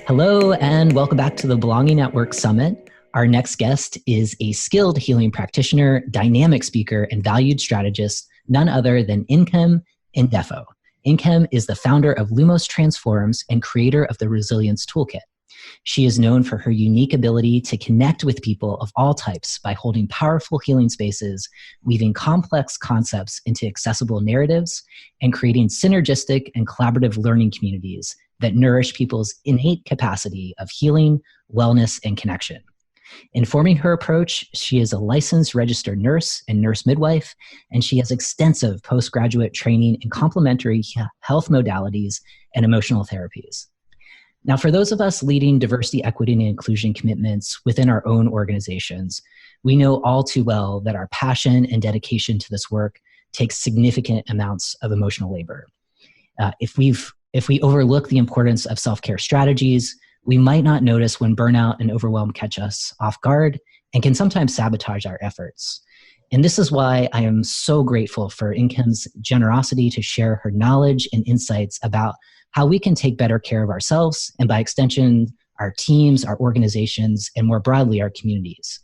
Hello, and welcome back to the Belonging at Work Summit. Our next guest is a skilled healing practitioner, dynamic speaker, and valued strategist, none other than Ndefo. Nkem is the founder of Lumos Transforms and creator of the Resilience Toolkit. She is known for her unique ability to connect with people of all types by holding powerful healing spaces, weaving complex concepts into accessible narratives, and creating synergistic and collaborative learning communities that nourish people's innate capacity of healing, wellness, and connection. Informing her approach, she is a licensed registered nurse and nurse midwife, and she has extensive postgraduate training in complementary health modalities and emotional therapies. Now, for those of us leading diversity, equity, and inclusion commitments within our own organizations, we know all too well that our passion and dedication to this work takes significant amounts of emotional labor. If we overlook the importance of self-care strategies, we might not notice when burnout and overwhelm catch us off guard and can sometimes sabotage our efforts. And this is why I am so grateful for Nkem's generosity to share her knowledge and insights about how we can take better care of ourselves and, by extension, our teams, our organizations, and more broadly, our communities.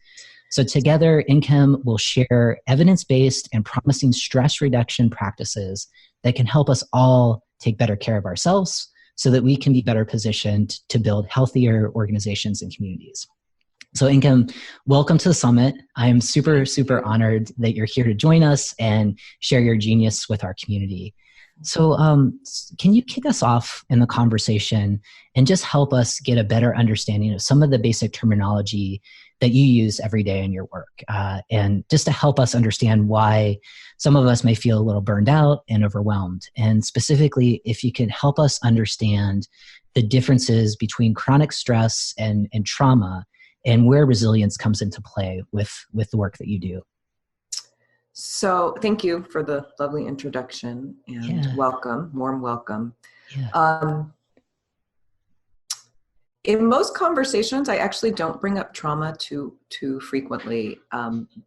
So together, Nkem will share evidence-based and promising stress reduction practices that can help us all take better care of ourselves so that we can be better positioned to build healthier organizations and communities. So Nkem, welcome to the summit. I am super, super honored that you're here to join us and share your genius with our community. So can you kick us off in the conversation and just help us get a better understanding of some of the basic terminology that you use every day in your work, and just to help us understand why some of us may feel a little burned out and overwhelmed. And specifically, if you could help us understand the differences between chronic stress and trauma and where resilience comes into play with the work that you do. So thank you for the lovely introduction and welcome, warm welcome. Yeah. In most conversations, I actually don't bring up trauma too frequently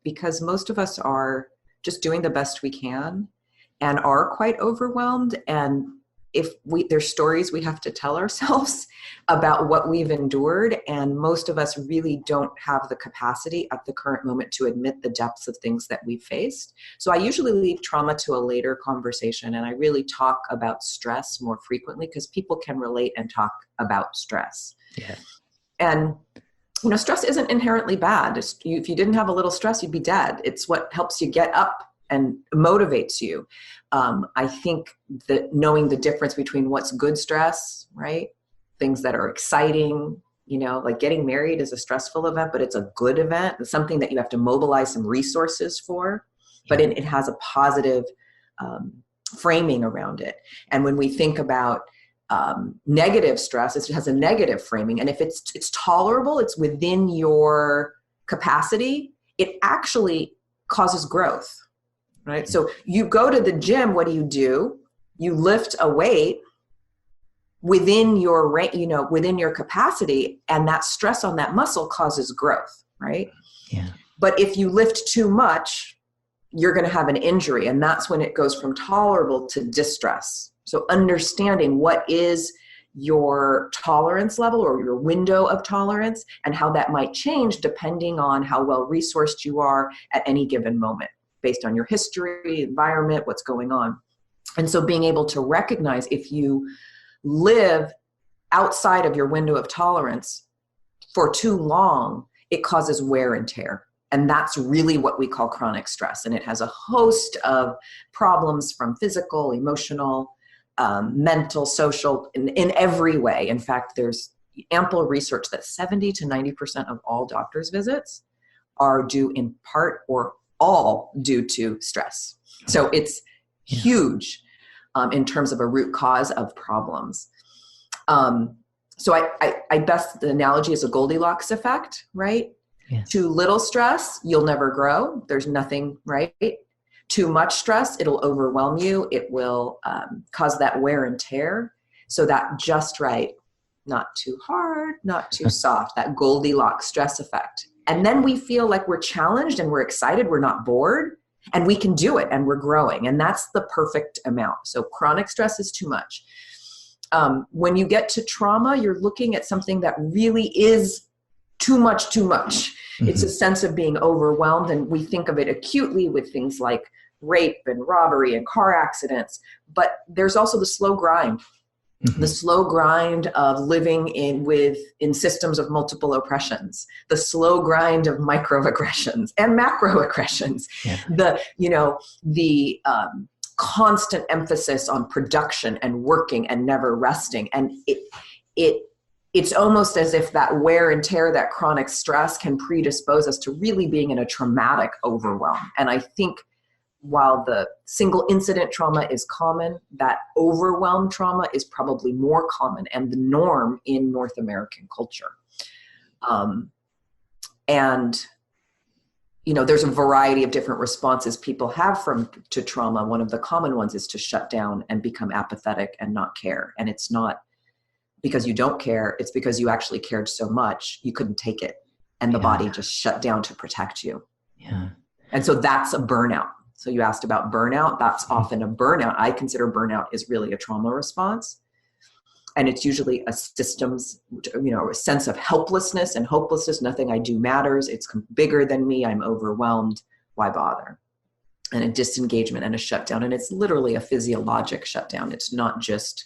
because most of us are just doing the best we can and are quite overwhelmed. And if there's stories we have to tell ourselves about what we've endured, and most of us really don't have the capacity at the current moment to admit the depths of things that we've faced. So I usually leave trauma to a later conversation, and I really talk about stress more frequently because people can relate and talk about stress. Yeah. And stress isn't inherently bad. If you didn't have a little stress, you'd be dead. It's what helps you get up and motivates you. I think that knowing the difference between what's good stress, right? Things that are exciting, like getting married is a stressful event, but it's a good event. It's something that you have to mobilize some resources for, but it has a positive framing around it. And when we think about negative stress, it has a negative framing. And if it's tolerable, it's within your capacity, it actually causes growth. Right? So you go to the gym, what do? You lift a weight within your within your capacity, and that stress on that muscle causes growth, right? Yeah. But if you lift too much, you're going to have an injury, and that's when it goes from tolerable to distress. So understanding what is your tolerance level or your window of tolerance and how that might change depending on how well resourced you are at any given moment, based on your history, environment, what's going on. And so being able to recognize if you live outside of your window of tolerance for too long, it causes wear and tear. And that's really what we call chronic stress. And it has a host of problems from physical, emotional, mental, social, in every way. In fact, there's ample research that 70 to 90% of all doctor's visits are due in part or all due to stress. So it's huge in terms of a root cause of problems. So I best the analogy is a Goldilocks effect, right? Yeah. Too little stress, you'll never grow. There's nothing, right? Too much stress, it'll overwhelm you. It will cause that wear and tear. So that just right, not too hard, not too soft, that Goldilocks stress effect. And then we feel like we're challenged and we're excited, we're not bored, and we can do it and we're growing. And that's the perfect amount. So chronic stress is too much. When you get to trauma, you're looking at something that really is too much, too much. Mm-hmm. It's a sense of being overwhelmed, and we think of it acutely with things like rape and robbery and car accidents. But there's also the slow grind. Mm-hmm. The slow grind of living in systems of multiple oppressions, the slow grind of microaggressions and macroaggressions, the constant emphasis on production and working and never resting. And it's almost as if that wear and tear, that chronic stress can predispose us to really being in a traumatic overwhelm. And I think while the single incident trauma is common, that overwhelm trauma is probably more common and the norm in North American culture. And there's a variety of different responses people have to trauma. One of the common ones is to shut down and become apathetic and not care. And it's not because you don't care, it's because you actually cared so much you couldn't take it. And the body just shut down to protect you. Yeah. And so that's a burnout. So you asked about burnout. That's often a burnout. I consider burnout is really a trauma response. And it's usually a systems, a sense of helplessness and hopelessness. Nothing I do matters. It's bigger than me. I'm overwhelmed. Why bother? And a disengagement and a shutdown. And it's literally a physiologic shutdown. It's not just,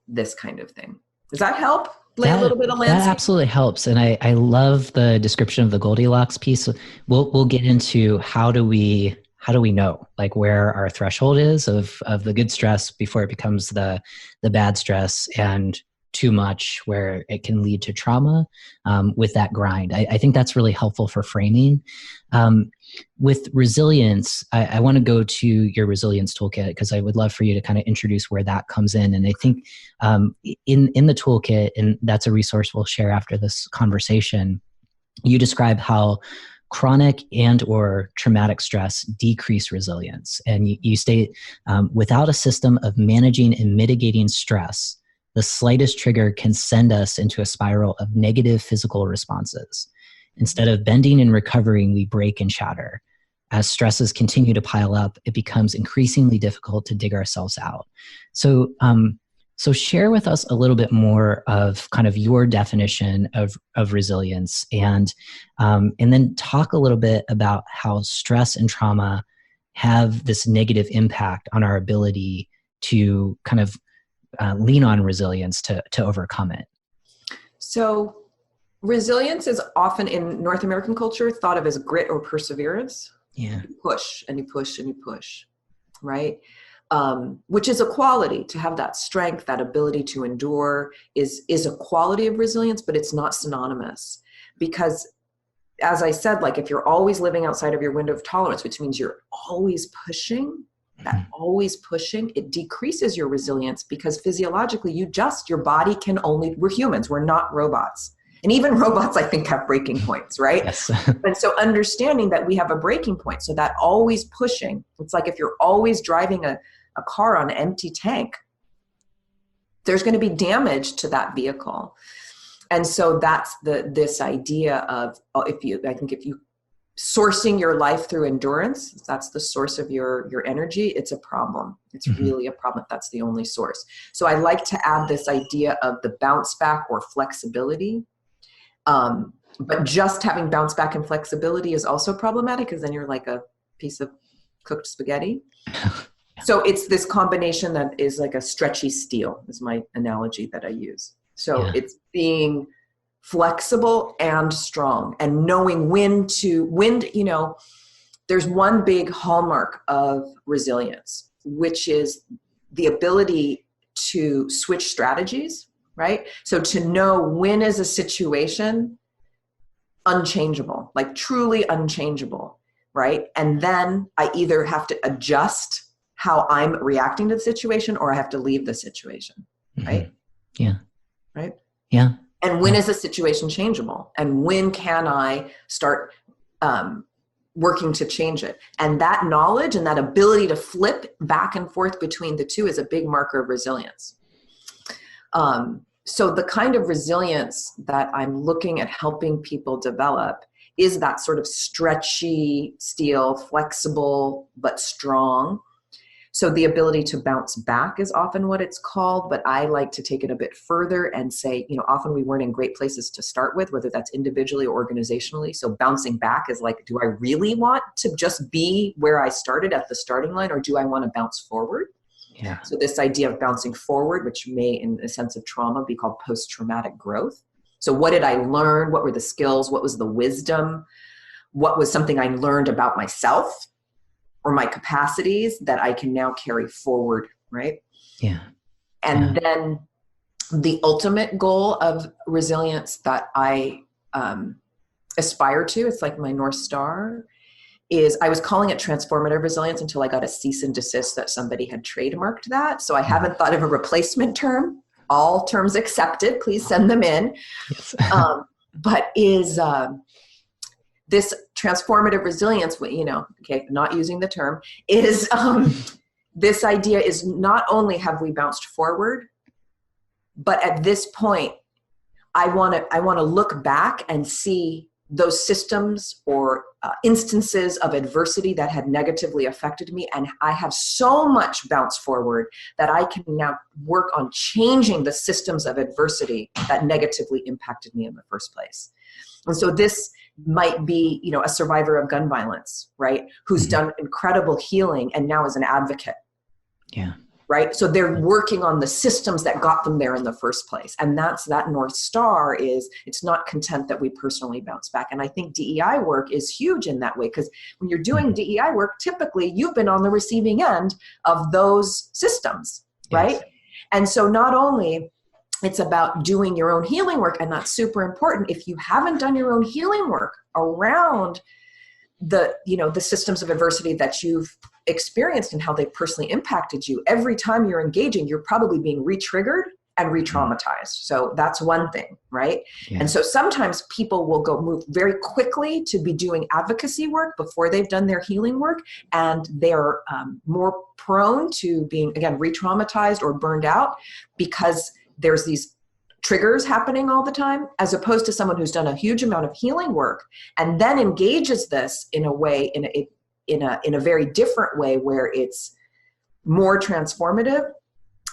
this kind of thing. Does that help? Lay a little bit of landscape? That absolutely helps. And I love the description of the Goldilocks piece. We'll get into how do we know, like, where our threshold is of the good stress before it becomes the bad stress, and too much where it can lead to trauma with that grind. I think that's really helpful for framing. With resilience, I want to go to your resilience toolkit because I would love for you to kind of introduce where that comes in. And I think in the toolkit, and that's a resource we'll share after this conversation, you describe how chronic and or traumatic stress decrease resilience. And you state, without a system of managing and mitigating stress, the slightest trigger can send us into a spiral of negative physical responses. Instead of bending and recovering, we break and shatter. As stresses continue to pile up, it becomes increasingly difficult to dig ourselves out. So share with us a little bit more of kind of your definition of resilience, and then talk a little bit about how stress and trauma have this negative impact on our ability to kind of lean on resilience to overcome it. So resilience is often in North American culture thought of as grit or perseverance. Yeah. You push and you push and you push, right? Which is a quality. To have that strength, that ability to endure is a quality of resilience, but it's not synonymous. Because as I said, like, if you're always living outside of your window of tolerance, which means you're always pushing, it decreases your resilience, because physiologically your body can we're humans, we're not robots. And even robots, I think, have breaking points, right? Yes. And so understanding that we have a breaking point, so that always pushing, it's like if you're always driving a car on an empty tank, there's going to be damage to that vehicle. And so that's this idea of, if you sourcing your life through endurance, that's the source of your energy, it's a problem. It's really a problem if that's the only source. So I like to add this idea of the bounce back or flexibility. But just having bounce back and flexibility is also problematic, because then you're like a piece of cooked spaghetti. So it's this combination that is like a stretchy steel, is my analogy that I use. So it's being flexible and strong, and knowing when, there's one big hallmark of resilience, which is the ability to switch strategies, right? So to know when is a situation unchangeable, like truly unchangeable, right? And then I either have to adjust how I'm reacting to the situation, or I have to leave the situation, right? Yeah. Right? Yeah. And when is a situation changeable? And when can I start working to change it? And that knowledge and that ability to flip back and forth between the two is a big marker of resilience. So the kind of resilience that I'm looking at helping people develop is that sort of stretchy steel, flexible but strong, So the ability to bounce back is often what it's called, but I like to take it a bit further and say, often we weren't in great places to start with, whether that's individually or organizationally. So bouncing back is like, do I really want to just be where I started at the starting line, or do I want to bounce forward? Yeah. So this idea of bouncing forward, which may in a sense of trauma be called post-traumatic growth. So what did I learn? What were the skills? What was the wisdom? What was something I learned about myself or my capacities that I can now carry forward, right? Yeah. And then the ultimate goal of resilience that I aspire to, it's like my North Star, is I was calling it transformative resilience until I got a cease and desist that somebody had trademarked that. So I haven't thought of a replacement term. All terms accepted, please send them in. Yes. But is this transformative resilience, not using the term, is this idea is not only have we bounced forward, but at this point, I want to look back and see those systems or instances of adversity that had negatively affected me. And I have so much bounce forward that I can now work on changing the systems of adversity that negatively impacted me in the first place. And so this might be, a survivor of gun violence, right? Who's done incredible healing and now is an advocate. Yeah. Right? So they're working on the systems that got them there in the first place. And that North Star is, it's not content that we personally bounce back. And I think DEI work is huge in that way, because when you're doing DEI work, typically you've been on the receiving end of those systems, right? Yes. And so not only it's about doing your own healing work, and that's super important. If you haven't done your own healing work around the systems of adversity that you've experienced and how they personally impacted you, every time you're engaging, you're probably being re-triggered and re-traumatized. So that's one thing, right? Yeah. And so sometimes people will move very quickly to be doing advocacy work before they've done their healing work, and they're more prone to being, again, re-traumatized or burned out because there's these triggers happening all the time, as opposed to someone who's done a huge amount of healing work and then engages this in a way, in a very different way, where it's more transformative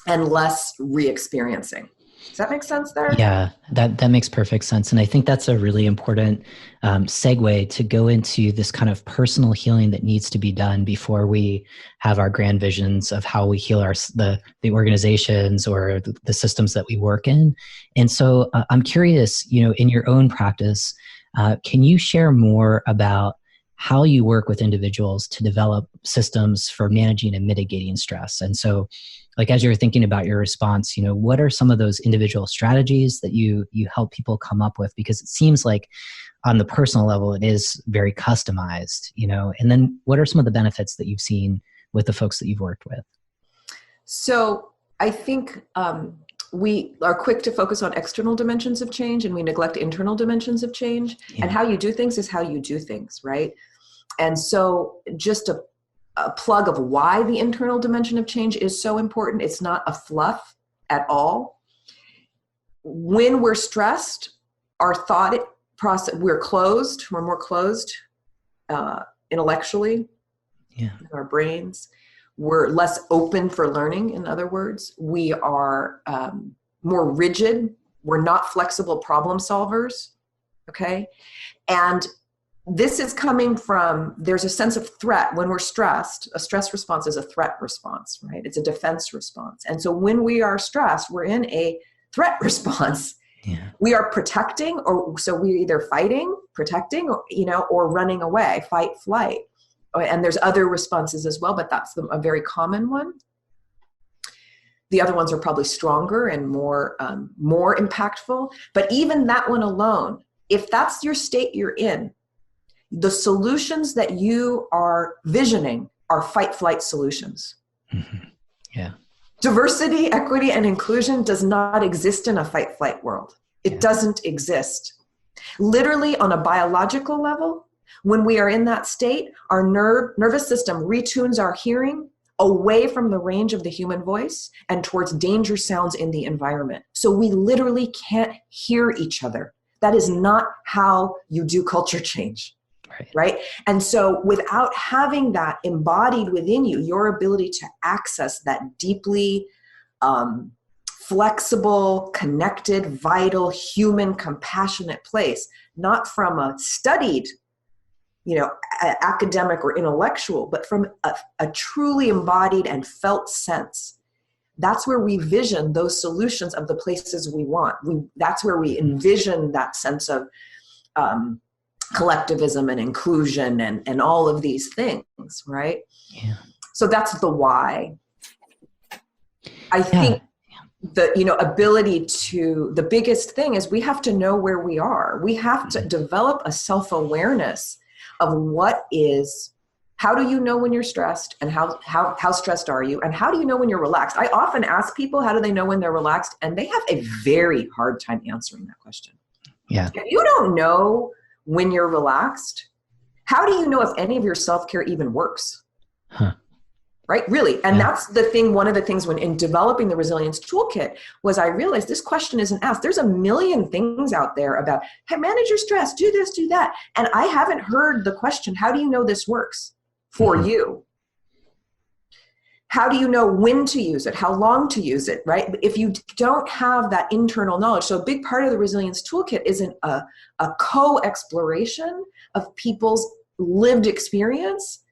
and less re-experiencing. Does that make sense there? Yeah, that makes perfect sense. And I think that's a really important segue to go into this kind of personal healing that needs to be done before we have our grand visions of how we heal the organizations or the systems that we work in. And so I'm curious, in your own practice, can you share more about how you work with individuals to develop systems for managing and mitigating stress? And so, like, as you're thinking about your response, what are some of those individual strategies that you help people come up with? Because it seems like on the personal level, it is very customized, and then what are some of the benefits that you've seen with the folks that you've worked with? So I think we are quick to focus on external dimensions of change, and we neglect internal dimensions of change. Yeah. And how you do things is how you do things, right? And so just a plug of why the internal dimension of change is so important. It's not a fluff at all. When we're stressed, our thought process, we're more closed intellectually, in our brains. We're less open for learning, in other words. We are more rigid. We're not flexible problem solvers, okay? And this is coming from, there's a sense of threat. When we're stressed, a stress response is a threat response, right? It's a defense response. And so when we are stressed, we're in a threat response. Yeah. We are protecting, so we're either fighting, protecting, or running away, fight, flight. And there's other responses as well, but that's a very common one. The other ones are probably stronger and more impactful. But even that one alone, if that's your state you're in, the solutions that you are visioning are fight-flight solutions. Mm-hmm. Yeah. Diversity, equity, and inclusion does not exist in a fight-flight world. It doesn't exist. Literally, on a biological level, when we are in that state, our nervous system retunes our hearing away from the range of the human voice and towards danger sounds in the environment. So we literally can't hear each other. That is not how you do culture change. right? And so without having that embodied within you, your ability to access that deeply flexible, connected, vital, human, compassionate place, not from a studied, academic or intellectual, but from a truly embodied and felt sense. That's where we vision those solutions of the places we want. That's where we envision that sense of collectivism and inclusion and all of these things, right? Yeah. So that's the why. I think the ability to, the biggest thing is we have to know where we are. We have to develop a self-awareness of how do you know when you're stressed, and how stressed are you, and how do you know when you're relaxed? I often ask people, how do they know when they're relaxed? And they have a very hard time answering that question. Yeah. If you don't know when you're relaxed, how do you know if any of your self-care even works? Huh. Right? Really. And that's the thing. One of the things when in developing the resilience toolkit was I realized this question isn't asked. There's a million things out there about, hey, manage your stress, do this, do that. And I haven't heard the question, how do you know this works for you? How do you know when to use it? How long to use it, right? If you don't have that internal knowledge, so a big part of the resilience toolkit isn't a co-exploration of people's lived experience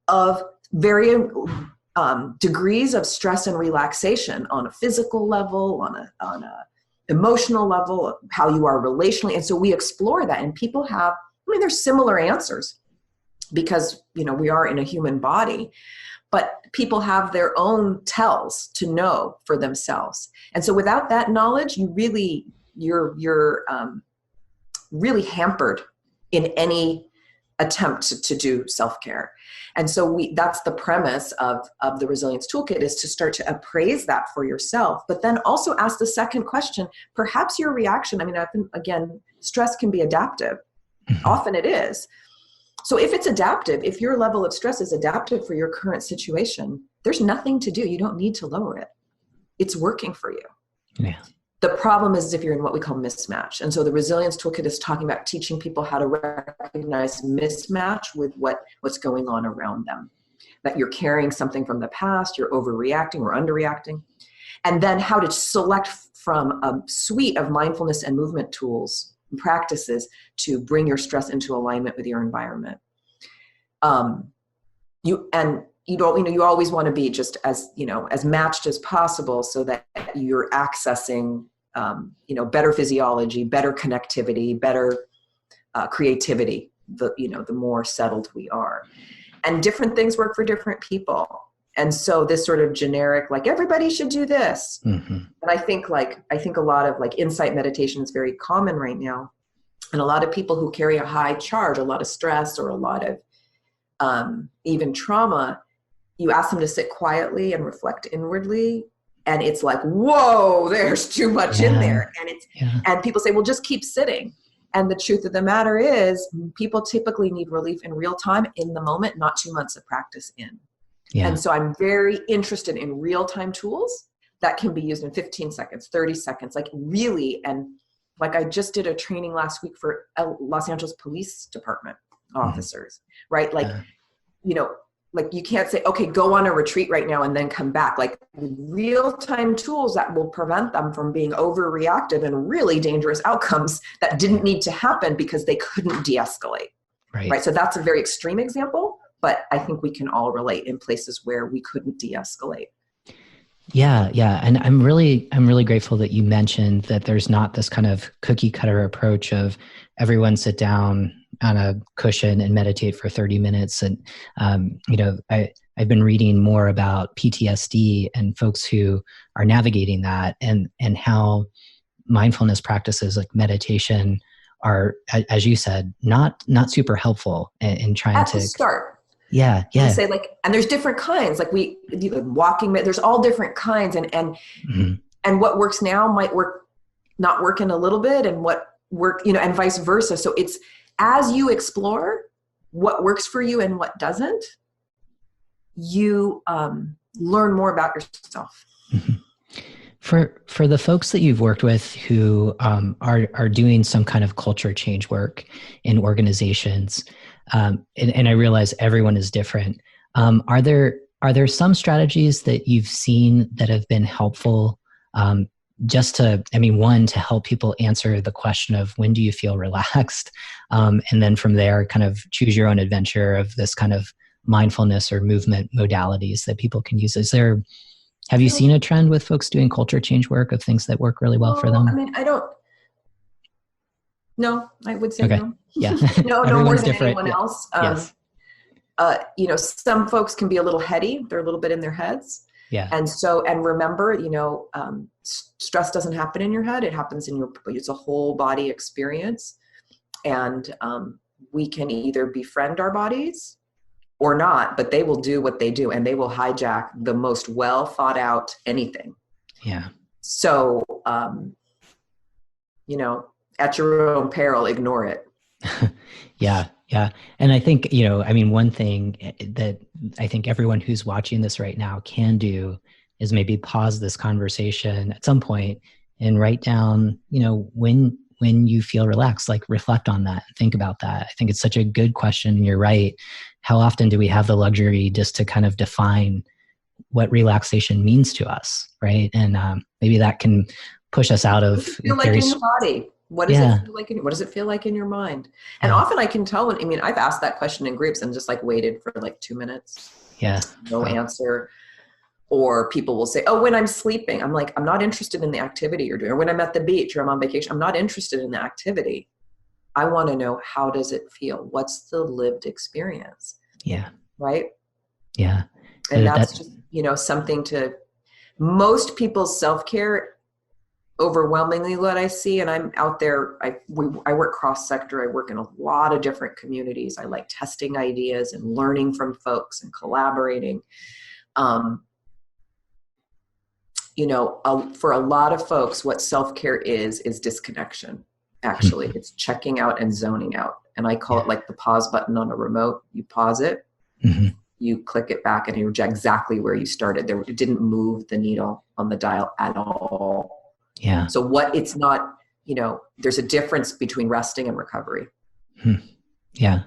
of varying degrees of stress and relaxation on a physical level, on a emotional level, how you are relationally. And so we explore that, and people have, there's similar answers because, we are in a human body, but people have their own tells to know for themselves. And so without that knowledge, you're really hampered in any attempt to do self-care. And so that's the premise of the resilience toolkit, is to start to appraise that for yourself, but then also ask the second question, perhaps your reaction, again, stress can be adaptive. Often it is. So if it's adaptive, if your level of stress is adaptive for your current situation, there's nothing to do. You don't need to lower it. It's working for you. Yeah. The problem is if you're in what we call mismatch. And so the resilience toolkit is talking about teaching people how to recognize mismatch with what's going on around them. That you're carrying something from the past, you're overreacting or underreacting. And then how to select from a suite of mindfulness and movement tools and practices to bring your stress into alignment with your environment. You always want to be just as matched as possible so that you're accessing, better physiology, better connectivity, better creativity, the more settled we are. And different things work for different people. And so this sort of generic, like everybody should do this. Mm-hmm. And I think a lot of insight meditation is very common right now. And a lot of people who carry a high charge, a lot of stress or a lot of even trauma, you ask them to sit quietly and reflect inwardly. And it's like, whoa, there's too much in there. And people say, well, just keep sitting. And the truth of the matter is people typically need relief in real time, in the moment, not 2 months of practice in. Yeah. And so I'm very interested in real-time tools that can be used in 15 seconds, 30 seconds, really. And I just did a training last week for Los Angeles Police Department officers, right? You can't say, okay, go on a retreat right now and then come back. Real-time tools that will prevent them from being overreactive and really dangerous outcomes that didn't need to happen because they couldn't de-escalate. Right? So that's a very extreme example, but I think we can all relate in places where we couldn't de-escalate. Yeah. And I'm really grateful that you mentioned that there's not this kind of cookie cutter approach of everyone sit down on a cushion and meditate for 30 minutes. And, I've been reading more about PTSD and folks who are navigating that and how mindfulness practices like meditation are, as you said, not super helpful in trying to start. Yeah. You say and there's different kinds, walking, there's all different kinds and what works now might not work in a little bit, and what work, and vice versa. So it's as you explore what works for you and what doesn't, you learn more about yourself. Mm-hmm. For the folks that you've worked with who are doing some kind of culture change work in organizations, and I realize everyone is different. Are there some strategies that you've seen that have been helpful, just to, one, to help people answer the question of when do you feel relaxed? And then from there, kind of choose your own adventure of this kind of mindfulness or movement modalities that people can use. Have you seen a trend with folks doing culture change work of things that work really well for them? No, I would say okay. no. Yeah. No more than different. anyone else. Yes. Some folks can be a little heady. They're a little bit in their heads. Yeah. And remember, stress doesn't happen in your head. It happens it's a whole body experience. And we can either befriend our bodies or not, but they will do what they do, and they will hijack the most well thought out anything. Yeah. So, at your own peril, ignore it. Yeah. Yeah. And I think, one thing that I think everyone who's watching this right now can do is maybe pause this conversation at some point and write down, when you feel relaxed, like reflect on that, think about that. I think it's such a good question. And you're right. How often do we have the luxury just to kind of define what relaxation means to us? Right. And maybe that can push us out of feel like in your body. What does it feel like? What does it feel like in your mind? And often I can tell I've asked that question in groups and just waited for 2 minutes. Yeah. No answer. Or people will say, oh, when I'm sleeping, I'm I'm not interested in the activity you're doing. Or when I'm at the beach or I'm on vacation, I'm not interested in the activity. I want to know, how does it feel? What's the lived experience? Yeah. Right? Yeah. And that's just, something most people's self-care, overwhelmingly what I see, and I'm out there, I work cross-sector, I work in a lot of different communities. I like testing ideas and learning from folks and collaborating. For a lot of folks, what self-care is disconnection. Actually, it's checking out and zoning out. And I call it like the pause button on a remote. You pause it, you click it back, and you're exactly where you started. It didn't move the needle on the dial at all. Yeah. So it's not, there's a difference between resting and recovery. Yeah.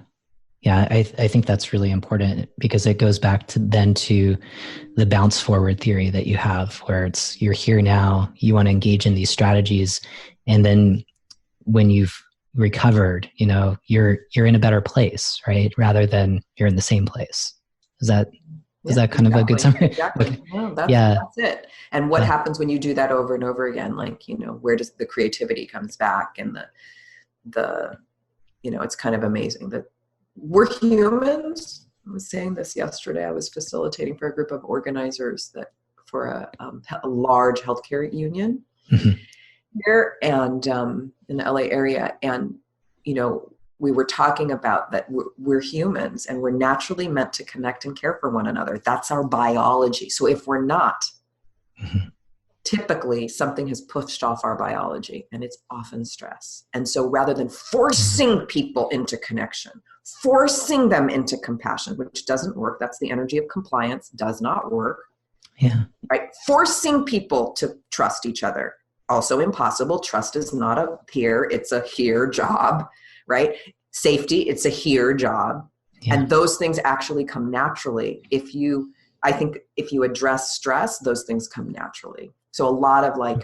Yeah. I think that's really important, because it goes back to the bounce forward theory that you have, where you're here now, you want to engage in these strategies. And then when you've recovered, you're in a better place, right? Rather than you're in the same place. Is that kind of a good summary? Exactly. Okay. No, that's it. And what happens when you do that over and over again? Where does the creativity comes back, and the it's kind of amazing that we're humans. I was saying this yesterday. I was facilitating for a group of organizers for a large healthcare union here and in the LA area. And, we were talking about that we're humans and we're naturally meant to connect and care for one another. That's our biology. So if we're not, typically something has pushed off our biology, and it's often stress. And so rather than forcing people into connection, forcing them into compassion, which doesn't work, that's the energy of compliance, does not work. Yeah. Right? Forcing people to trust each other, also impossible. Trust is not a peer, it's a here job, right? Safety, it's a here job. Yeah. And those things actually come naturally. I think if you address stress, those things come naturally. So a lot of I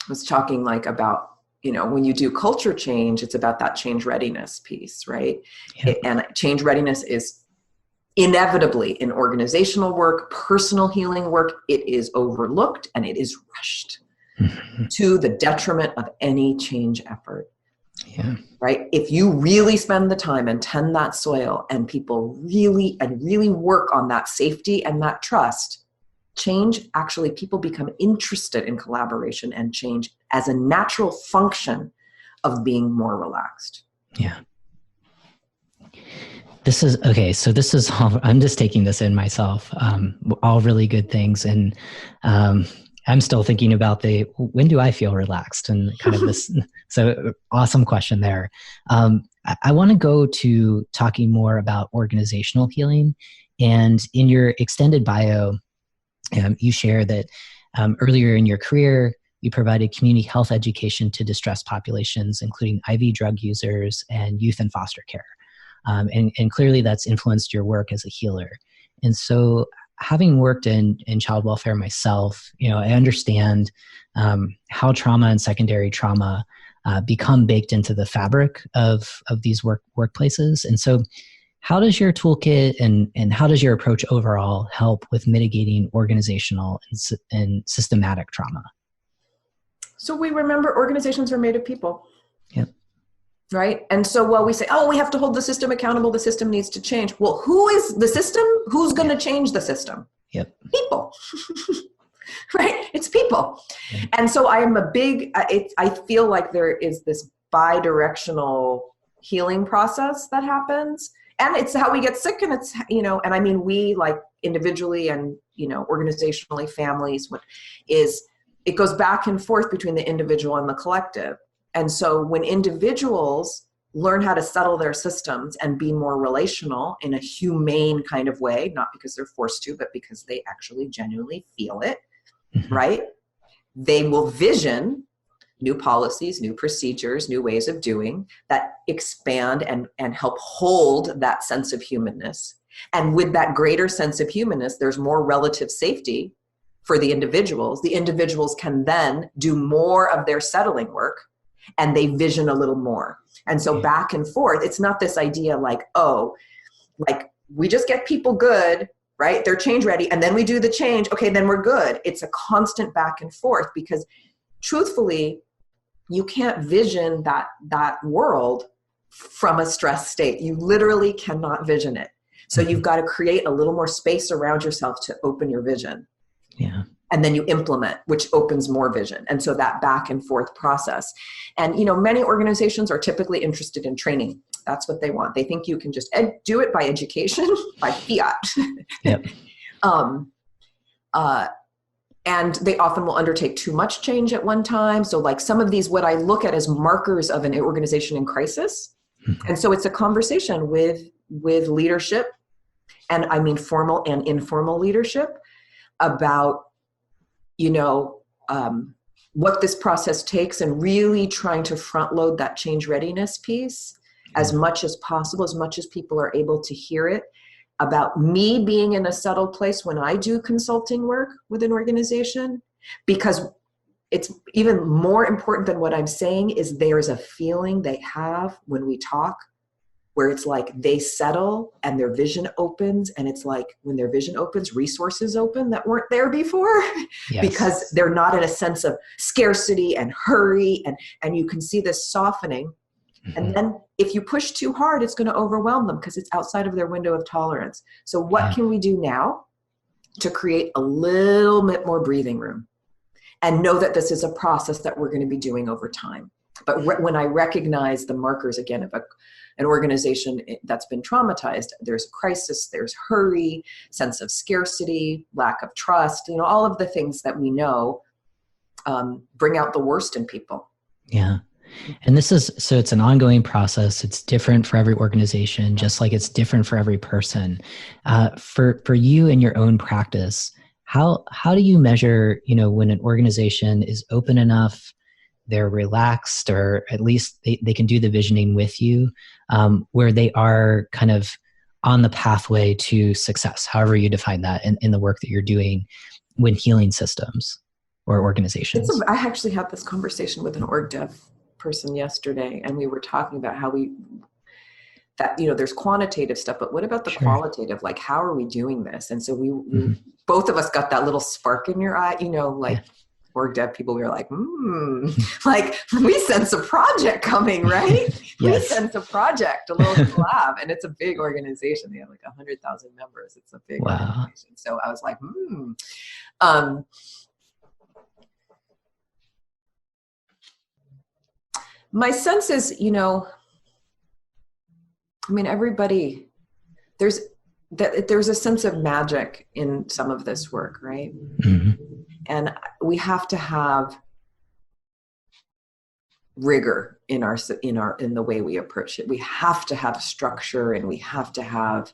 was talking about, when you do culture change, it's about that change readiness piece, right? Yeah. And change readiness is inevitably in organizational work, personal healing work, it is overlooked and it is rushed to the detriment of any change effort. Yeah. Right? If you really spend the time and tend that soil, and people really work on that safety and that trust, people become interested in collaboration and change as a natural function of being more relaxed. Yeah. This is okay. So this is all, I'm just taking this in myself, all really good things. And I'm still thinking about when do I feel relaxed, and kind of this, so awesome question there. I want to go to talking more about organizational healing. And in your extended bio, you share that earlier in your career, You provided community health education to distressed populations, including IV drug users and youth in foster care. And clearly that's influenced your work as a healer. And so having worked in child welfare myself, I understand how trauma and secondary trauma become baked into the fabric of these workplaces. And so how does your toolkit and how does your approach overall help with mitigating organizational and systematic trauma? So we remember organizations are made of people. Yep. Right? And so while we say, oh, we have to hold the system accountable, the system needs to change. Well, who is the system? Who's going to change the system? Yep. People. Right? It's people. Yep. And so I am I feel like there is this bi-directional healing process that happens. And it's how we get sick, and it's, and I mean, we, like, individually and, organizationally, families, it goes back and forth between the individual and the collective. And so when individuals learn how to settle their systems and be more relational in a humane kind of way, not because they're forced to, but because they actually genuinely feel it, right? They will vision new policies, new procedures, new ways of doing that expand and help hold that sense of humanness. And with that greater sense of humanness, there's more relative safety for the individuals. The individuals can then do more of their settling work, and they vision a little more. And so back and forth, it's not this idea like, oh, like we just get people good, right? They're change ready, and then we do the change. Okay, then we're good. It's a constant back and forth, because truthfully, you can't vision that world from a stress state. You literally cannot vision it. So you've got to create a little more space around yourself to open your vision. Yeah. And then you implement, which opens more vision. And so that back and forth process. And, many organizations are typically interested in training. That's what they want. They think you can just do it by education, by fiat. Yep. And they often will undertake too much change at one time. So like some of these, what I look at as markers of an organization in crisis. And so it's a conversation with leadership, and I mean formal and informal leadership, about, what this process takes, and really trying to front load that change readiness piece as much as possible, as much as people are able to hear it, about me being in a settled place when I do consulting work with an organization, because it's even more important than what I'm saying is there's a feeling they have when we talk, where it's like they settle and their vision opens, and it's like when their vision opens, resources open that weren't there before. Yes. Because they're not in a sense of scarcity and hurry, and you can see this softening. And then if you push too hard, it's going to overwhelm them because it's outside of their window of tolerance. So what can we do now to create a little bit more breathing room, and know that this is a process that we're going to be doing over time? But when I recognize the markers again of an organization that's been traumatized, there's crisis, there's hurry, sense of scarcity, lack of trust, all of the things that we know bring out the worst in people. Yeah. And so it's an ongoing process. It's different for every organization, just like it's different for every person. For you in your own practice, how do you measure, when an organization is open enough, they're relaxed, or at least they can do the visioning with you, where they are kind of on the pathway to success, however you define that in the work that you're doing when healing systems or organizations? I actually had this conversation with an org dev person yesterday, and we were talking about how there's quantitative stuff, but what about the qualitative? Like, how are we doing this? And so we both of us got that little spark in your eye, org dev people, we were like, like we sense a project coming, right? Yes. We sense a project, a little collab, and it's a big organization. They have like 100,000 members. It's a big organization. So I was like, my sense is, everybody, there's a sense of magic in some of this work, right? And we have to have rigor in the way we approach it. We have to have structure, and we have to have,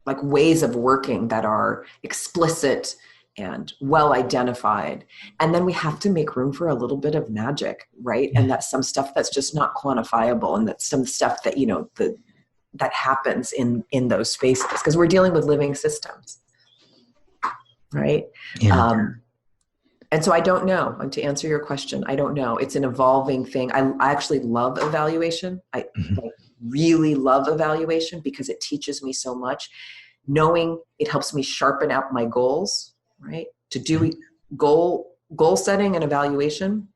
like ways of working that are explicit and well identified. And then we have to make room for a little bit of magic, right? And that's some stuff that's just not quantifiable, and that's some stuff that, that happens in those spaces, because we're dealing with living systems, right? Yeah. And so I don't know. And to answer your question, I don't know. It's an evolving thing. I actually love evaluation. I really love evaluation because it teaches me so much. Knowing it helps me sharpen out my goals, right? To do goal setting and evaluation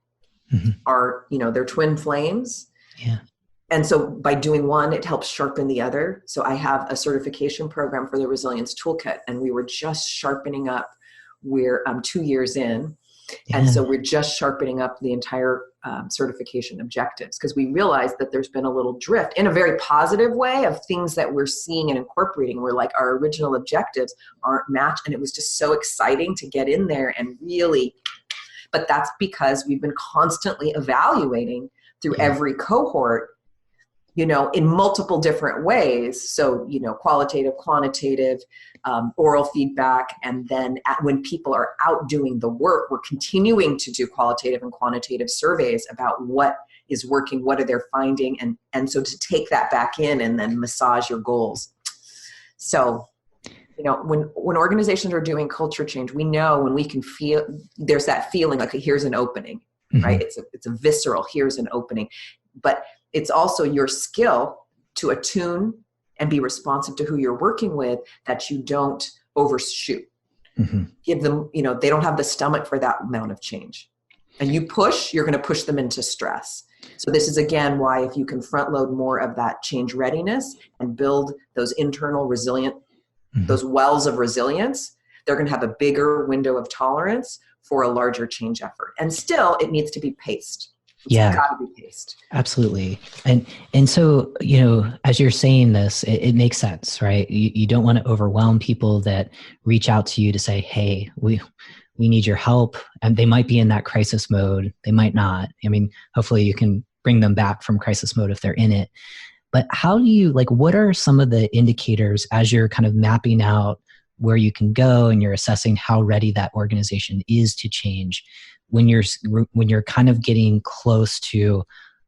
are, they're twin flames. Yeah. And so by doing one, it helps sharpen the other. So I have a certification program for the Resilience Toolkit, and we were just sharpening up. We're 2 years in. Yeah. And so we're just sharpening up the entire certification objectives, because we realized that there's been a little drift in a very positive way of things that we're seeing and incorporating. We're like, our original objectives aren't matched. And it was just so exciting to get in there and really, but that's because we've been constantly evaluating through every cohort, in multiple different ways. So, qualitative, quantitative, oral feedback. And then when people are out doing the work, we're continuing to do qualitative and quantitative surveys about what is working, what are they finding. And so to take that back in and then massage your goals. So, when organizations are doing culture change, we know when we can feel, there's that feeling like, here's an opening, right? It's a visceral, here's an opening. But it's also your skill to attune and be responsive to who you're working with, that you don't overshoot. Give them, they don't have the stomach for that amount of change. And you're going to push them into stress. So this is, again, why if you can front load more of that change readiness and build those internal resilient, those wells of resilience, they're going to have a bigger window of tolerance for a larger change effort. And still, it needs to be paced. It's got to be paced. Absolutely. And so, as you're saying this, it makes sense, right? You don't want to overwhelm people that reach out to you to say, hey, we need your help. And they might be in that crisis mode. They might not. I mean, hopefully you can bring them back from crisis mode if they're in it. But how do you, what are some of the indicators as you're kind of mapping out where you can go and you're assessing how ready that organization is to change, when you're kind of getting close to,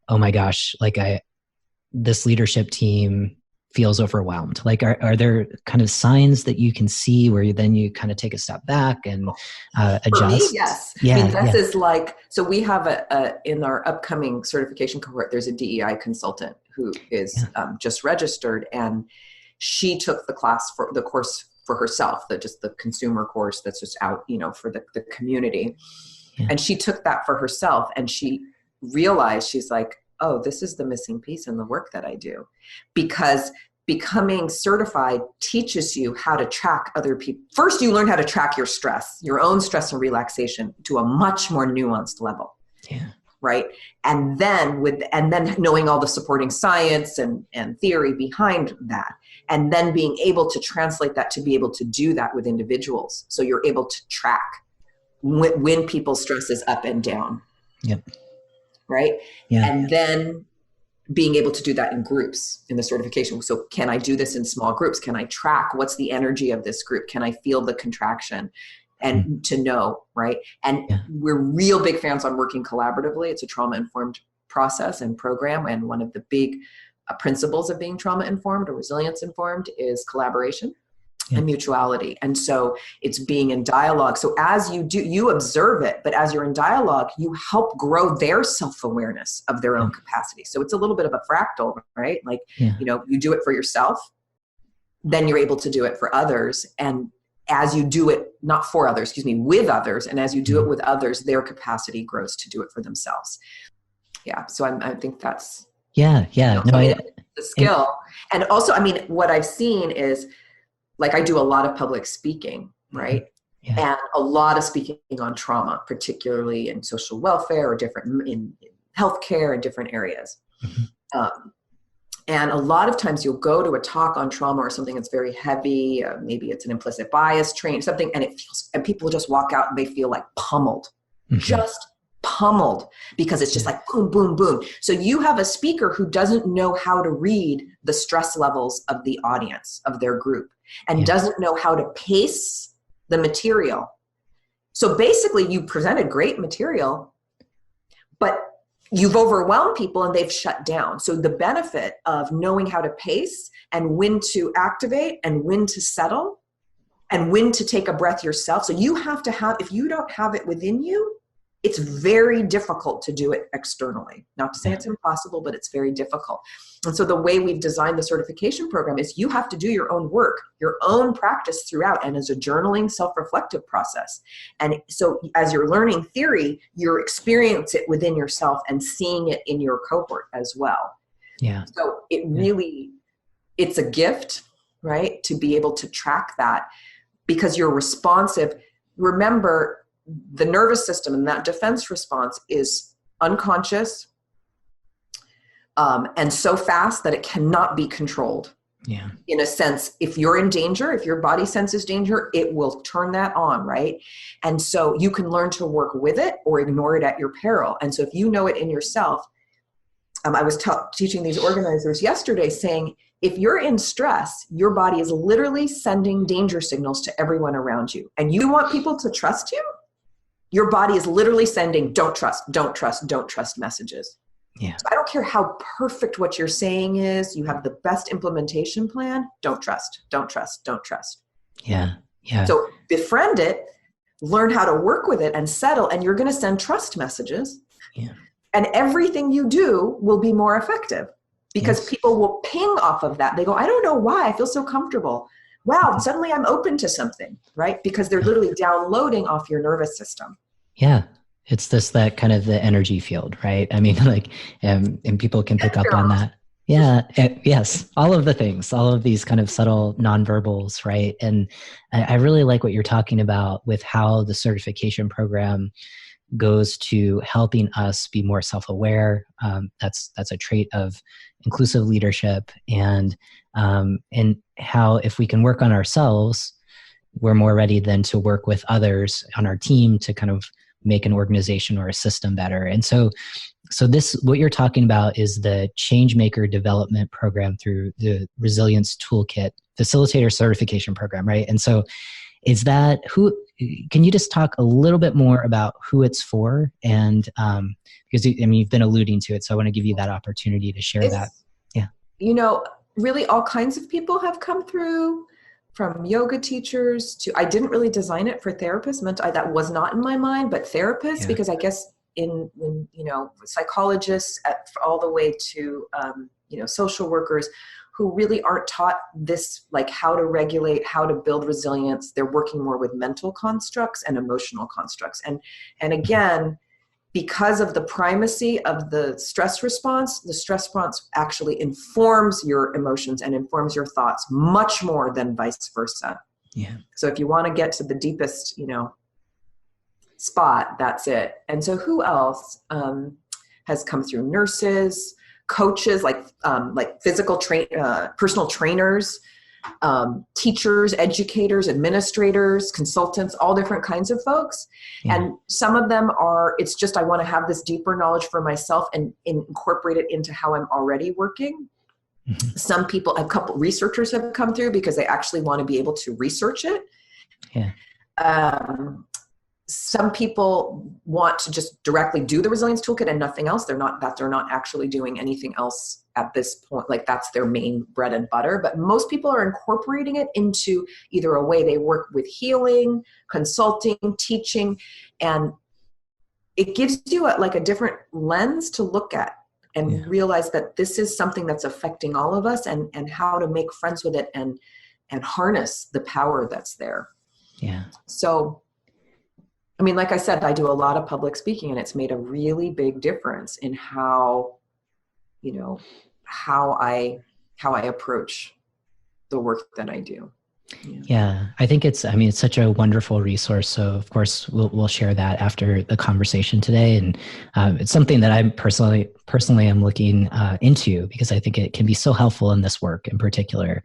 oh my gosh, this leadership team feels overwhelmed? Are there kind of signs that you can see where you kind of take a step back and adjust? For me, yes. Yeah, Is so we have in our upcoming certification cohort, there's a DEI consultant who is just registered, and she took the course for herself, the consumer course that's just out, for the community. Yeah. And she took that for herself, and she realized, she's like, oh, this is the missing piece in the work that I do. Because becoming certified teaches you how to track other people. First, you learn how to track your stress, your own stress and relaxation, to a much more nuanced level. Yeah. Right. And then knowing all the supporting science and theory behind that, and then being able to translate that to be able to do that with individuals. So you're able to track when people's stress is up and down. Yep. Right. Yeah. And then being able to do that in groups in the certification. So can I do this in small groups? Can I track what's the energy of this group? Can I feel the contraction? And to know, right? And we're real big fans on working collaboratively. It's a trauma-informed process and program. And one of the big principles of being trauma-informed or resilience-informed is collaboration and mutuality. And so it's being in dialogue. So as you do, you observe it, but as you're in dialogue, you help grow their self-awareness of their own capacity. So it's a little bit of a fractal, right? You do it for yourself, then you're able to do it for others. And as you do it, not for others, with others. And as you do it with others, their capacity grows to do it for themselves. Yeah. So I think that's, the skill. And also, what I've seen is, I do a lot of public speaking, right? Yeah. And a lot of speaking on trauma, particularly in social welfare or in healthcare and different areas. And a lot of times you'll go to a talk on trauma or something that's very heavy, maybe it's an implicit bias training, something, and people just walk out and they feel like pummeled, just pummeled because it's just like boom, boom, boom. So you have a speaker who doesn't know how to read the stress levels of the audience, of their group, and doesn't know how to pace the material. So basically you presented great material, but you've overwhelmed people and they've shut down. So the benefit of knowing how to pace and when to activate and when to settle and when to take a breath yourself. So you have to have, if you don't have it within you, it's very difficult to do it externally. Not to say it's impossible, but it's very difficult. And so the way we've designed the certification program is you have to do your own work, your own practice throughout, and as a journaling, self-reflective process. And so as you're learning theory, you're experiencing it within yourself and seeing it in your cohort as well. Yeah. So it really, it's a gift, right? To be able to track that because you're responsive. Remember, the nervous system and that defense response is unconscious and so fast that it cannot be controlled. Yeah. In a sense, if you're in danger, if your body senses danger, it will turn that on, right? And so you can learn to work with it or ignore it at your peril. And so if you know it in yourself, I was teaching these organizers yesterday saying, if you're in stress, your body is literally sending danger signals to everyone around you. And you want people to trust you? Your body is literally sending don't trust, don't trust, don't trust messages. Yeah. So I don't care how perfect what you're saying is, you have the best implementation plan, don't trust, don't trust, don't trust. Yeah. Yeah. So befriend it, learn how to work with it and settle, and you're going to send trust messages. Yeah. And everything you do will be more effective because people will ping off of that. They go, I don't know why, I feel so comfortable. Wow, suddenly I'm open to something, right? Because they're literally downloading off your nervous system. Yeah. It's that kind of the energy field, right? I mean, like, and people can pick up on that. Yeah. Yes. All of the things, all of these kind of subtle nonverbals, right? And I really like what you're talking about with how the certification program goes to helping us be more self-aware. That's a trait of inclusive leadership, and how if we can work on ourselves, we're more ready then to work with others on our team to kind of make an organization or a system better. And so this, what you're talking about is the Changemaker Development Program through the Resilience Toolkit Facilitator Certification Program, right? And so is that can you just talk a little bit more about who it's for? And because you've been alluding to it, so I want to give you that opportunity to share that. Yeah. Really all kinds of people have come through, from yoga teachers to, I didn't really design it for therapists, that was not in my mind, but therapists, because I guess when psychologists all the way to, social workers who really aren't taught this, like how to regulate, how to build resilience. They're working more with mental constructs and emotional constructs. And again, because of the primacy of the stress response actually informs your emotions and informs your thoughts much more than vice versa. Yeah. So if you want to get to the deepest, spot, that's it. And so who else has come through? Nurses, coaches, like physical personal trainers, teachers, educators, administrators, consultants, all different kinds of folks. Yeah. And some of them it's just, I want to have this deeper knowledge for myself and incorporate it into how I'm already working. Mm-hmm. Some people, a couple researchers have come through because they actually want to be able to research it. Yeah. Some people want to just directly do the resilience toolkit and nothing else. They're not actually doing anything else at this point. Like that's their main bread and butter. But most people are incorporating it into either a way they work with healing, consulting, teaching, and it gives you a different lens to look at and realize that this is something that's affecting all of us, and how to make friends with it and harness the power that's there. Yeah. So, I mean, like I said, I do a lot of public speaking, and it's made a really big difference in how I approach the work that I do. Yeah, I think it's such a wonderful resource. So of course we'll share that after the conversation today. And it's something that I'm personally am looking into, because I think it can be so helpful in this work in particular.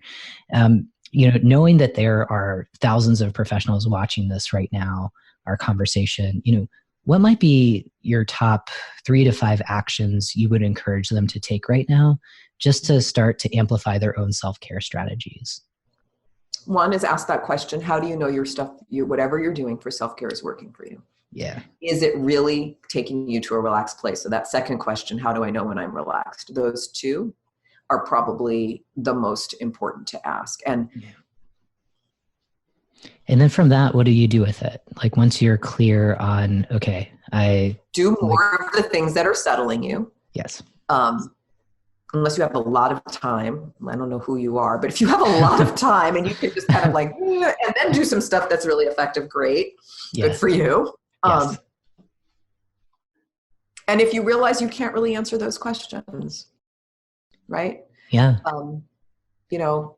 Knowing that there are thousands of professionals watching this right now, our conversation, what might be your top 3 to 5 actions you would encourage them to take right now just to start to amplify their own self-care strategies? One is ask that question. How do you know your stuff, whatever you're doing for self-care is working for you? Yeah. Is it really taking you to a relaxed place? So that second question, how do I know when I'm relaxed? Those two are probably the most important to ask. And then from that, what do you do with it? Like once you're clear on, okay, I do more of the things that are settling you. Yes. Unless you have a lot of time. I don't know who you are, but if you have a lot of time and you can just kind of like, and then do some stuff that's really effective, great. Yes. Good for you. Yes. And if you realize you can't really answer those questions, right? Yeah. You know,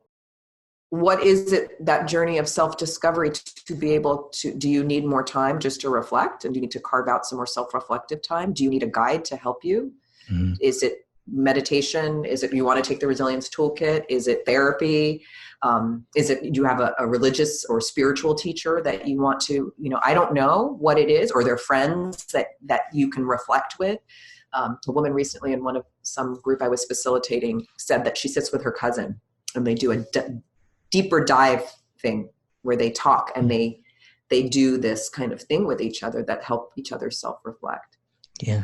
what is it, that journey of self-discovery to be able to, do you need more time just to reflect? And do you need to carve out some more self-reflective time? Do you need a guide to help you? Mm-hmm. Is it meditation? Is it you want to take the resilience toolkit? Is it therapy? Is it, do you have a religious or spiritual teacher that you want to, I don't know what it is, or their friends that you can reflect with. A woman recently in some group I was facilitating said that she sits with her cousin and they do a deeper dive thing where they talk and they do this kind of thing with each other that help each other self-reflect. Yeah.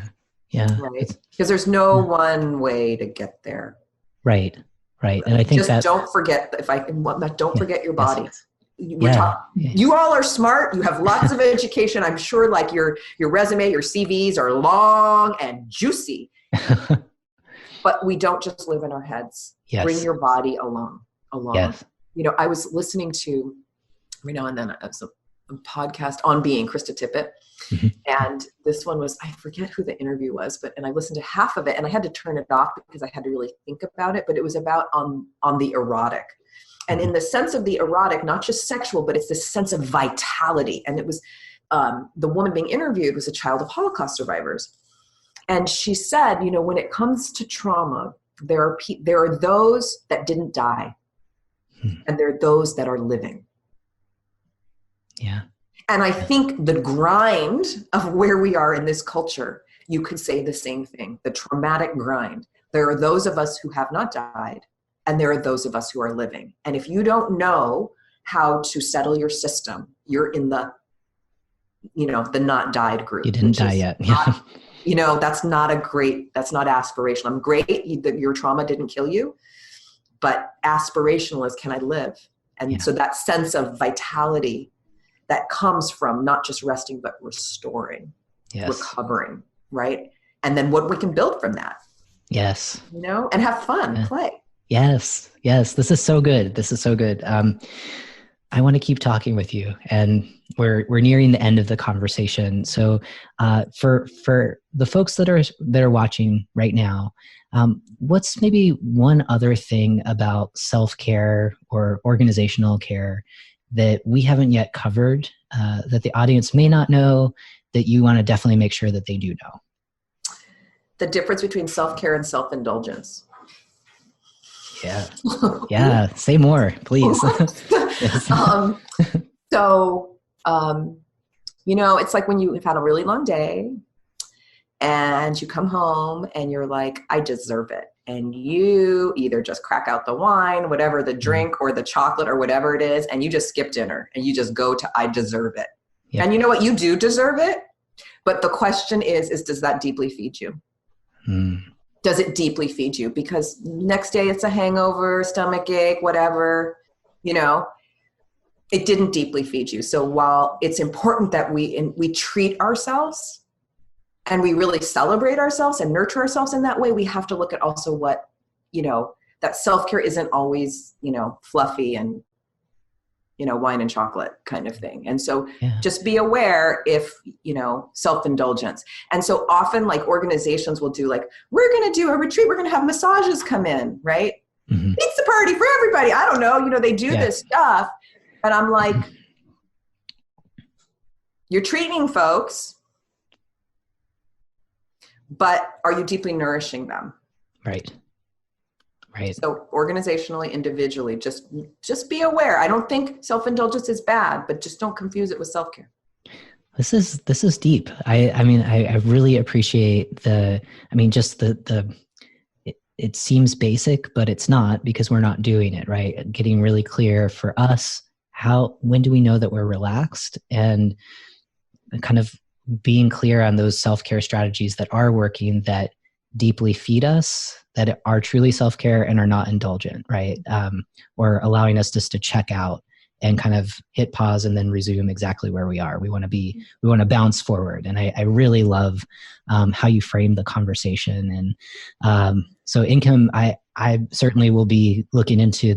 Yeah. Right. Because there's no one way to get there. Right. Right. And I think just don't forget, don't forget your body. Yes. You all are smart. You have lots of education. I'm sure like your resume, your CVs are long and juicy, but we don't just live in our heads. Yes. Bring your body along. Yes. I was listening to every now and then a podcast on being Krista Tippett. Mm-hmm. And this one was, I forget who the interview was, and I listened to half of it and I had to turn it off because I had to really think about it, but it was about on the erotic. And in the sense of the erotic, not just sexual, but it's this sense of vitality. And it was, the woman being interviewed was a child of Holocaust survivors. And she said, when it comes to trauma, there are those that didn't die and there are those that are living. Yeah. And I think the grind of where we are in this culture, you could say the same thing, the traumatic grind. There are those of us who have not died, and there are those of us who are living. And if you don't know how to settle your system, you're in the not died group. You didn't die yet. Yeah. That's not aspirational. I'm great that your trauma didn't kill you, but aspirational is, can I live? And so that sense of vitality that comes from not just resting, but restoring, recovering, right? And then what we can build from that. Yes. And have fun, play. Yes. Yes. This is so good. I want to keep talking with you, and we're nearing the end of the conversation. So for the folks that are watching right now, what's maybe one other thing about self-care or organizational care that we haven't yet covered, that the audience may not know, that you want to definitely make sure that they do know? The difference between self-care and self-indulgence. Yeah. Yeah. Say more, please. It's like when you've had a really long day and you come home and you're like, I deserve it. And you either just crack out the wine, whatever the drink or the chocolate or whatever it is, and you just skip dinner and you just go to, I deserve it. Yep. And you know what? You do deserve it. But the question is does that deeply feed you? Does it deeply feed you? Because next day it's a hangover, stomach ache, whatever, it didn't deeply feed you. So while it's important that we treat ourselves and we really celebrate ourselves and nurture ourselves in that way, we have to look at also what, that self-care isn't always, fluffy and, wine and chocolate kind of thing. And so just be aware if, self-indulgence. And so often like organizations will do like, we're going to do a retreat. We're going to have massages come in, right? Mm-hmm. It's a party for everybody. I don't know. They do this stuff. And I'm like, you're treating folks, but are you deeply nourishing them? Right. Right. So organizationally, individually, just be aware. I don't think self-indulgence is bad, but just don't confuse it with self-care. This is deep. I mean, I really appreciate just it seems basic, but it's not, because we're not doing it, right? Getting really clear for us, when do we know that we're relaxed, and kind of being clear on those self-care strategies that are working, that deeply feed us, that are truly self-care and are not indulgent, right? Or allowing us just to check out and kind of hit pause and then resume exactly where we are. We want to bounce forward. And I really love how you frame the conversation. And so Nkem, I certainly will be looking into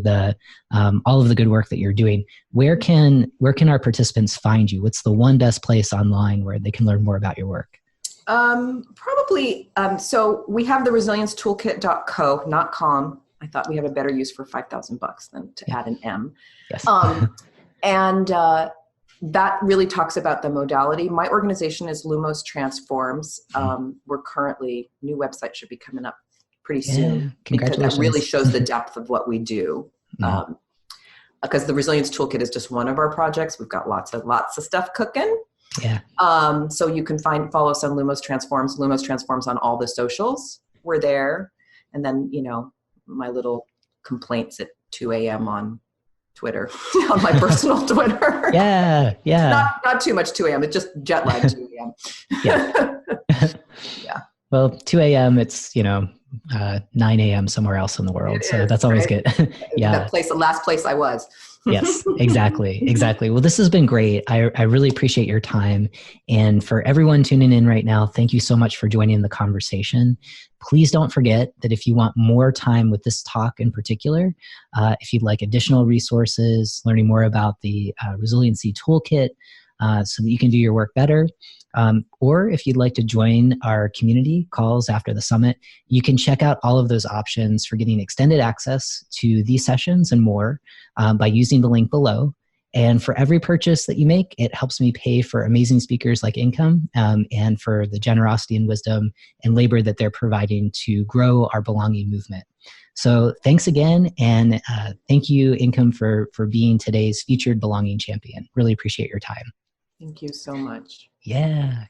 all of the good work that you're doing. Where can our participants find you? What's the one best place online where they can learn more about your work? Probably. So we have the resiliencetoolkit.co, not com. I thought we have a better use for $5,000 than to add an M. Yes. And that really talks about the modality. My organization is Lumos Transforms. We're currently, new website should be coming up pretty soon, because that really shows the depth of what we do. Because the Resilience Toolkit is just one of our projects. We've got lots of stuff cooking. Yeah. So you can follow us on Lumos Transforms on all the socials. We're there. And then, my little complaints at 2 a.m. on Twitter, on my personal Twitter. Yeah. Not too much 2 a.m. It's just jet lag 2 a.m. Yeah. Yeah. Well, 2 a.m. it's 9 a.m. somewhere else in the world, so that's always good. Yeah. The last place I was. Yes, exactly. Well, this has been great. I really appreciate your time. And for everyone tuning in right now, thank you so much for joining the conversation. Please don't forget that if you want more time with this talk in particular, if you'd like additional resources, learning more about the Resiliency Toolkit so that you can do your work better, or if you'd like to join our community calls after the summit, you can check out all of those options for getting extended access to these sessions and more by using the link below. And for every purchase that you make, it helps me pay for amazing speakers like Nkem, and for the generosity and wisdom and labor that they're providing to grow our belonging movement. So thanks again, and thank you, Nkem, for being today's featured belonging champion. Really appreciate your time. Thank you so much. Yeah.